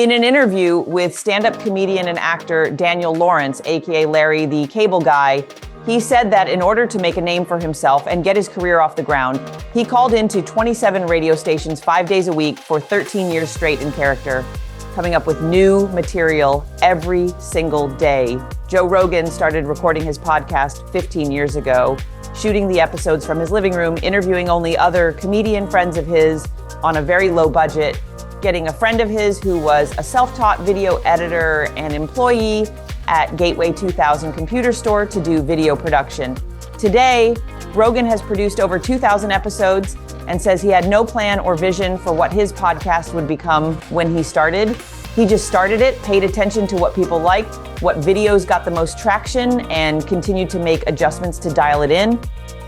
In an interview with stand-up comedian and actor Daniel Lawrence, aka Larry the Cable Guy, he said that in order to make a name for himself and get his career off the ground, he called into 27 radio stations 5 days a week for 13 years straight in character, coming up with new material every single day. Joe Rogan started recording his podcast 15 years ago, shooting the episodes from his living room, interviewing only other comedian friends of his on a very low budget, getting a friend of his who was a self-taught video editor and employee at Gateway 2000 Computer Store to do video production. Today, Rogan has produced over 2,000 episodes and says he had no plan or vision for what his podcast would become when he started. He just started it, paid attention to what people liked, what videos got the most traction, and continued to make adjustments to dial it in.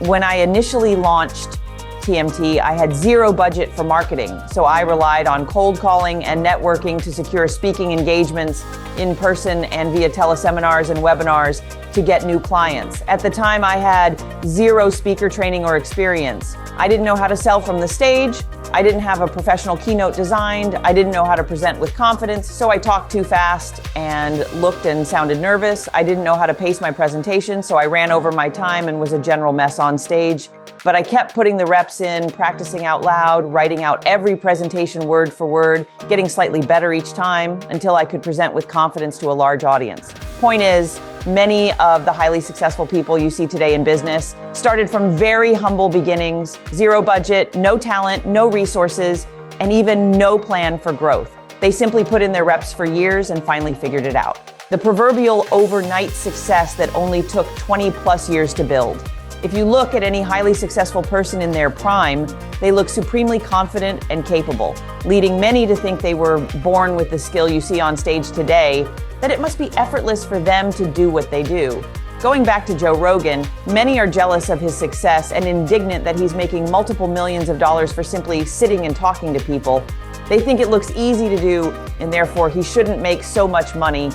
When I initially launched TMT, I had zero budget for marketing, so I relied on cold calling and networking to secure speaking engagements in person and via teleseminars and webinars to get new clients. At the time, I had zero speaker training or experience. I didn't know how to sell from the stage. I didn't have a professional keynote designed. I didn't know how to present with confidence, so I talked too fast and looked and sounded nervous. I didn't know how to pace my presentation, so I ran over my time and was a general mess on stage. But I kept putting the reps in, practicing out loud, writing out every presentation word for word, getting slightly better each time until I could present with confidence to a large audience. Point is, many of the highly successful people you see today in business started from very humble beginnings, zero budget, no talent, no resources, and even no plan for growth. They simply put in their reps for years and finally figured it out. The proverbial overnight success that only took 20 plus years to build. If you look at any highly successful person in their prime, they look supremely confident and capable, leading many to think they were born with the skill you see on stage today, that it must be effortless for them to do what they do. Going back to Joe Rogan, many are jealous of his success and indignant that he's making multiple millions of dollars for simply sitting and talking to people. They think it looks easy to do, and therefore he shouldn't make so much money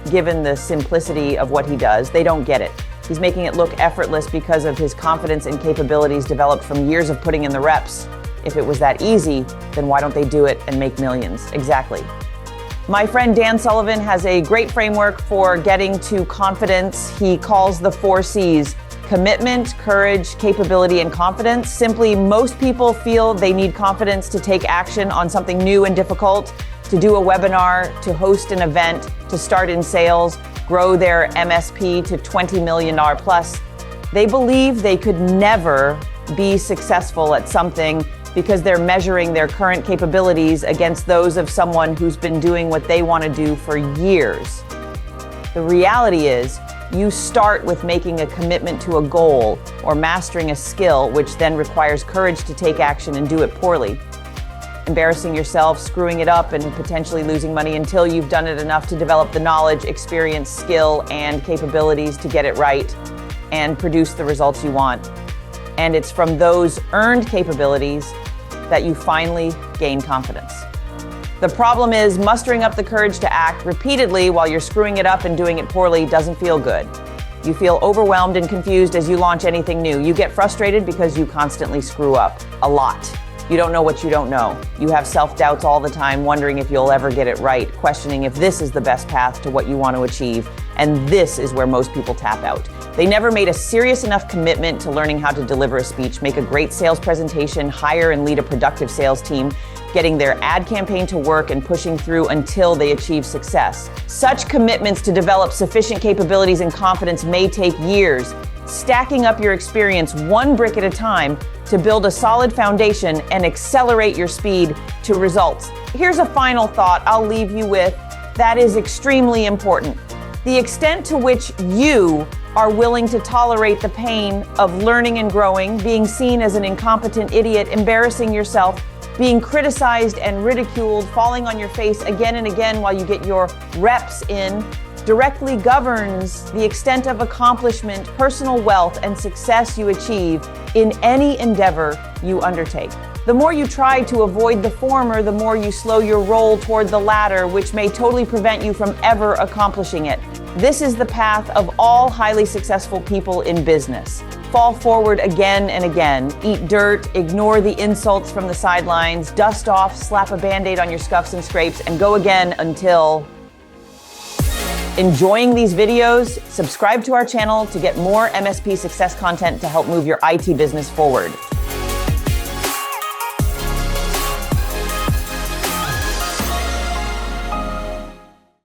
given the simplicity of what he does. They don't get it. He's making it look effortless because of his confidence and capabilities developed from years of putting in the reps. If it was that easy, then why don't they do it and make millions? Exactly. My friend Dan Sullivan has a great framework for getting to confidence. He calls the 4 C's: commitment, courage, capability, and confidence. Simply, most people feel they need confidence to take action on something new and difficult, to do a webinar, to host an event, to start in sales, grow their MSP to $20 million plus. They believe they could never be successful at something because they're measuring their current capabilities against those of someone who's been doing what they want to do for years. The reality is, you start with making a commitment to a goal or mastering a skill, which then requires courage to take action and do it poorly. Embarrassing yourself, screwing it up, and potentially losing money until you've done it enough to develop the knowledge, experience, skill, and capabilities to get it right and produce the results you want. And it's from those earned capabilities that you finally gain confidence. The problem is mustering up the courage to act repeatedly while you're screwing it up and doing it poorly doesn't feel good. You feel overwhelmed and confused as you launch anything new. You get frustrated because you constantly screw up a lot. You don't know what you don't know. You have self-doubts all the time, wondering if you'll ever get it right, questioning if this is the best path to what you want to achieve. And this is where most people tap out. They never made a serious enough commitment to learning how to deliver a speech, make a great sales presentation, hire and lead a productive sales team, getting their ad campaign to work and pushing through until they achieve success. Such commitments to develop sufficient capabilities and confidence may take years, stacking up your experience one brick at a time to build a solid foundation and accelerate your speed to results. Here's a final thought I'll leave you with that is extremely important. The extent to which you are willing to tolerate the pain of learning and growing, being seen as an incompetent idiot, embarrassing yourself, being criticized and ridiculed, falling on your face again and again while you get your reps in, directly governs the extent of accomplishment, personal wealth, and success you achieve in any endeavor you undertake. The more you try to avoid the former, the more you slow your roll toward the latter, which may totally prevent you from ever accomplishing it. This is the path of all highly successful people in business. fall forward again and again, eat dirt, ignore the insults from the sidelines, dust off, slap a Band-Aid on your scuffs and scrapes, and go again until... Enjoying these videos? Subscribe to our channel to get more MSP success content to help move your IT business forward.